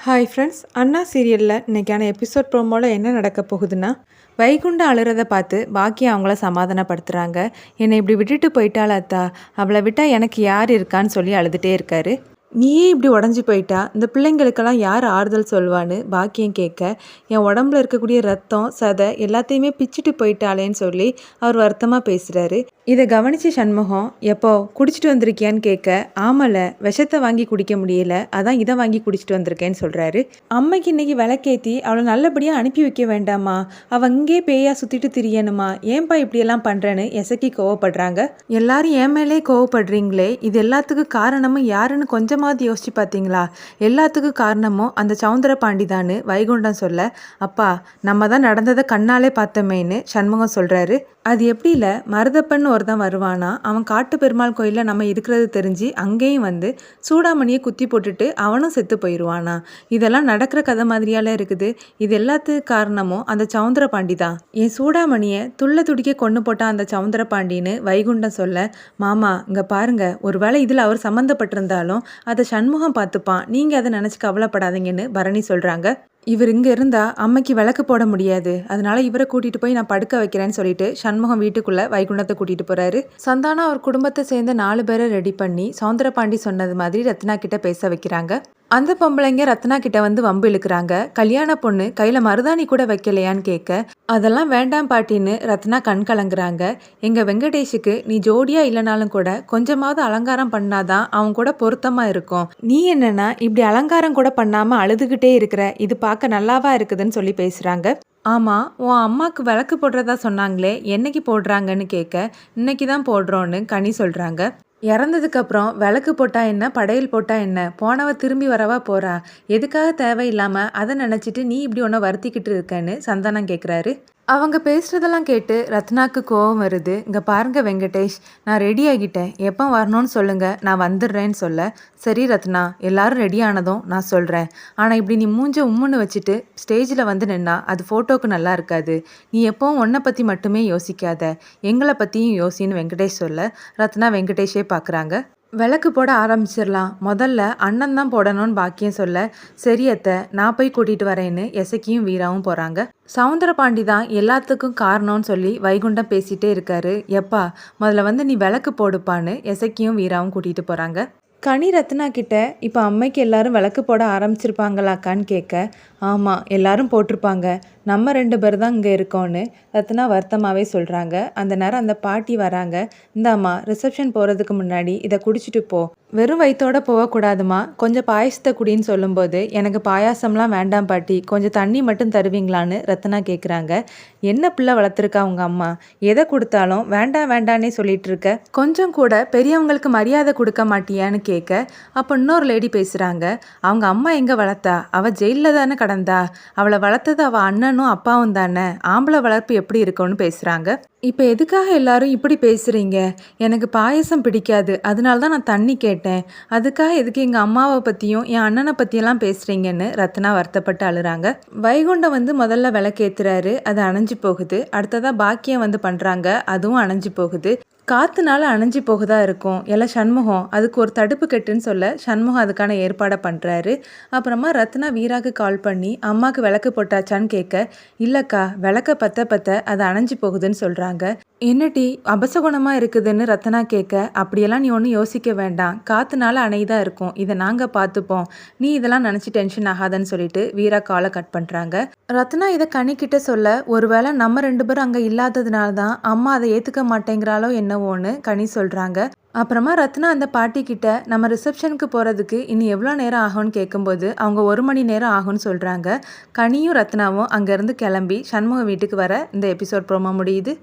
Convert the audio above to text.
Hi friends, அண்ணா சீரியலில் இன்றைக்கான episode ப்ரோமோவில் என்ன நடக்க போகுதுன்னா, வைகுண்டம் அழுறதை பார்த்து பாக்கியா அவங்கள சமாதானப்படுத்துகிறாங்க. என்னை இப்படி விட்டுட்டு போயிட்டாளா அத்தா, அவளை விட்டால் எனக்கு யார் இருக்கான்னு சொல்லி அழுதுகிட்டே இருக்காரு. நீயே இப்படி உடஞ்சி போயிட்டா இந்த பிள்ளைங்களுக்கெல்லாம் யார் ஆறுதல் சொல்வான்னு பாக்கியம் கேட்க, என் உடம்புல இருக்கக்கூடிய ரத்தம் சதை எல்லாத்தையுமே பிச்சுட்டு போயிட்டாளேன்னு சொல்லி அவர் வருத்தமாக பேசுகிறாரு. இதை கவனித்து சண்முகம், எப்போ குடிச்சிட்டு வந்திருக்கியான்னு கேட்க, ஆமல விஷத்தை வாங்கி குடிக்க முடியல, அதான் இதை வாங்கி குடிச்சிட்டு வந்திருக்கேன்னு சொல்கிறாரு. அம்மைக்கு இன்னைக்கு விளக்கேற்றி அவளை நல்லபடியாக அனுப்பி வைக்க வேண்டாமா, அவள் இங்கே பேயா சுற்றிட்டு திரியணுமா, ஏன்பா இப்படியெல்லாம் பண்ணுறேன்னு எசக்கி கோவப்படுறாங்க. எல்லாரும் என் மேலே கோவப்படுறீங்களே, இது எல்லாத்துக்கும் காரணமும் யாருன்னு கொஞ்சமாவது யோசிச்சு பார்த்தீங்களா? எல்லாத்துக்கும் காரணமும் அந்த சவுந்தர பாண்டி தான்னு வைகுண்டம் சொல்ல, அப்பா நம்ம தான் நடந்ததை கண்ணாலே பார்த்தோமேன்னு சண்முகம் சொல்கிறாரு. அது எப்படி இல்லை, மருதப்பன்னு ஒருத்தன் வருவானா, அவன் காட்டு பெருமாள் கோயிலில் நம்ம இருக்கிறது தெரிஞ்சு அங்கேயும் வந்து சூடாமணியை குத்தி போட்டுட்டு அவனும் செத்து போயிடுவானா. இதெல்லாம் நடக்கிற கதை மாதிரியால இருக்குது. இது எல்லாத்துக்கும் காரணமும் அந்த சவுந்தர பாண்டி தான். என் சூடாமணியை துள்ள துடிக்க கொண்டு போட்டான் அந்த சவுந்தர பாண்டின்னு வைகுண்டம் சொல்ல, மாமா இங்கே பாருங்க, ஒருவேளை இதில் அவர் சம்மந்தப்பட்டிருந்தாலும் அதை சண்முகம் பார்த்துப்பான், நீங்கள் அதை நினச்சி கவலைப்படாதீங்கன்னு பரணி சொல்கிறாங்க. இவர் இங்கே இருந்தால் அம்மைக்கு விளக்கு போட முடியாது, அதனால இவரை கூட்டிகிட்டு போய் நான் படுக்க வைக்கிறேன்னு சொல்லிட்டு சண்முகம் வீட்டுக்குள்ளே வைகுண்டத்தை கூட்டிகிட்டு போகிறாரு. சந்தானம் அவர் குடும்பத்தை சேர்ந்த 4 பேரை ரெடி பண்ணி சவுந்தரபாண்டி சொன்னது மாதிரி ரத்னா கிட்ட பேச வைக்கிறாங்க. அந்த பொம்பளைங்க ரத்னா கிட்ட வந்து வம்பு இழுக்கிறாங்க. கல்யாண பொண்ணு கையில் மருதாணி கூட வைக்கலையான்னு கேட்க, அதெல்லாம் வேண்டாம் பாட்டின்னு ரத்னா கண் கலங்குறாங்க. எங்கள் வெங்கடேஷுக்கு நீ ஜோடியா இல்லைனாலும் கூட கொஞ்சமாவது அலங்காரம் பண்ணாதான் அவன் கூட பொருத்தமாக இருக்கும். நீ என்னன்னா இப்படி அலங்காரம் கூட பண்ணாமல் அழுதுகிட்டே இருக்கிற, இது பார்க்க நல்லாவா இருக்குதுன்னு சொல்லி பேசுகிறாங்க. ஆமாம், உன் அம்மாவுக்கு விளக்கு போடுறதா சொன்னாங்களே, என்னைக்கு போடுறாங்கன்னு கேட்க, இன்னைக்கு தான் போடுறோன்னு கனி சொல்கிறாங்க. இறந்ததுக்கப்புறம் விளக்கு போட்டா என்ன, படையல் போட்டா என்ன, போனவ திரும்பி வரவா போறா, எதுக்காக தேவையில்லாமல் அதை நினச்சிட்டு நீ இப்படி ஒன்று வருத்திக்கிட்டு இருக்கேன்னு சந்தானம் கேட்குறாரு. அவங்க பேசுகிறதெல்லாம் கேட்டு ரத்னாக்கு கோவம் வருது. இங்கே பாருங்க வெங்கடேஷ், நான் ரெடி ஆகிட்டேன், எப்போ வரணும்னு சொல்லுங்கள், நான் வந்துடுறேன்னு சொல்ல, சரி ரத்னா எல்லாரும் ரெடி ஆனதும் நான் சொல்கிறேன், ஆனால் இப்படி நீ மூஞ்ச உம்முன்னு வச்சுட்டு ஸ்டேஜில் வந்து நின்னா அது ஃபோட்டோக்கு நல்லா இருக்காது, நீ எப்போவும் உன்னை பற்றி மட்டுமே யோசிக்காத, எங்களை பற்றியும் யோசின்னு வெங்கடேஷ் சொல்ல, ரத்னா வெங்கடேஷே பார்க்குறாங்க. விளக்கு போட ஆரம்பிச்சிடலாம், முதல்ல அண்ணன் தான் போடணும்னு பாக்கியம் சொல்ல, சரியத்தை நான் போய் கூட்டிகிட்டு வரேன்னு எசக்கியும் வீராவும் போகிறாங்க. சவுந்தர பாண்டி தான் எல்லாத்துக்கும் காரணம்னு சொல்லி வைகுண்டம் பேசிகிட்டே இருக்காரு. எப்பா முதல்ல வந்து நீ விளக்கு போடுப்பான்னு எசக்கியும் வீராவும் கூட்டிகிட்டு போகிறாங்க. கனி ரத்னா கிட்ட, இப்போ அம்மைக்கு எல்லாரும் விளக்கு போட ஆரம்பிச்சிருப்பாங்களாக்கான்னு கேட்க, ஆமாம் எல்லாரும் போட்டிருப்பாங்க, நம்ம 2 பேர் தான் இங்கே இருக்கோன்னு ரத்னா வருத்தமாகவே சொல்கிறாங்க. அந்த நேரம் அந்த பாட்டி வராங்க. இந்தாம்மா ரிசப்ஷன் போகிறதுக்கு முன்னாடி இதை குடிச்சிட்டு போ, வெறும் வயிற்றோட போகக்கூடாதுமா, கொஞ்சம் பாயசத்தை குடின்னு சொல்லும்போது, எனக்கு பாயாசம்லாம் வேண்டாம் பாட்டி, கொஞ்சம் தண்ணி மட்டும் தருவீங்களான்னு ரத்னா கேட்குறாங்க. என்ன பிள்ளை வளர்த்துருக்கா உங்கள் அம்மா, எதை கொடுத்தாலும் வேண்டாம் வேண்டான்னே சொல்லிட்டு இருக்க, கொஞ்சம் கூட பெரியவங்களுக்கு மரியாதை கொடுக்க மாட்டியான்னு கேட்க, அப்போ இன்னொரு லேடி பேசுகிறாங்க. அவங்க அம்மா எங்கே வளர்த்தா, அவள் ஜெயிலில் தானே கடந்தா, அவளை வளர்த்தது அவள் அண்ணனும் அப்பாவும் தானே, ஆம்பளை வளர்ப்பு எப்படி இருக்கும்னு பேசுகிறாங்க. இப்போ எதுக்காக எல்லாரும் இப்படி பேசுகிறீங்க, எனக்கு பாயசம் பிடிக்காது, அதனால தான் நான் தண்ணி கேட்டேன், அதுக்காக எதுக்கு எங்கள் அம்மாவை பற்றியும் என் அண்ணனை பற்றியெல்லாம் பேசுகிறீங்கன்னு ரத்னா வருத்தப்பட்டு அழுறாங்க. வைகுண்டம் வந்து முதல்ல விளக்கேற்றுறாரு, அது அணைஞ்சு போகுது. அடுத்ததாக பாக்கியம் வந்து பண்ணுறாங்க, அதுவும் அணைஞ்சு போகுது. காற்றுனால அணைஞ்சி போகுதா இருக்கும், எல்லாம் சண்முகம் அதுக்கு ஒரு தடுப்பு கட்டுன்னு சொல்ல, சண்முகம் அதுக்கான ஏற்பாடை பண்ணுறாரு. அப்புறமா ரத்னா வீராக்கு கால் பண்ணி அம்மாவுக்கு விளக்கு போட்டாச்சான்னு கேட்க, இல்லைக்கா விளக்க பற்ற பற்ற அது அணைஞ்சி போகுதுன்னு சொல்கிறாங்க. என்னடி அபசகுணமாக இருக்குதுன்னு ரத்னா கேட்க, அப்படியெல்லாம் நீ ஒன்றும் யோசிக்க வேண்டாம், காற்றுனால அணைதான் இருக்கும், இதை நாங்கள் பார்த்துப்போம், நீ இதெல்லாம் நினச்சி டென்ஷன் ஆகாதன்னு சொல்லிட்டு வீரா காலை கட் பண்ணுறாங்க. ரத்னா இதை கனிக்கிட்ட சொல்ல, ஒருவேளை நம்ம 2 பேரும் அங்கே இல்லாததுனால தான் அம்மா அதை ஏற்றுக்க மாட்டேங்கிறாளோ என்னவோன்னு கனி சொல்கிறாங்க. அப்புறமா ரத்னா அந்த பாட்டி கிட்ட, நம்ம ரிசப்ஷனுக்கு போகிறதுக்கு இனி எவ்வளோ நேரம் ஆகும்னு கேட்கும்போது அவங்க 1 மணி நேரம் ஆகும்னு சொல்கிறாங்க. கனியும் ரத்னாவும் அங்கேருந்து கிளம்பி சண்முக வீட்டுக்கு வர இந்த எபிசோட் ப்ரோமோ முடியுது.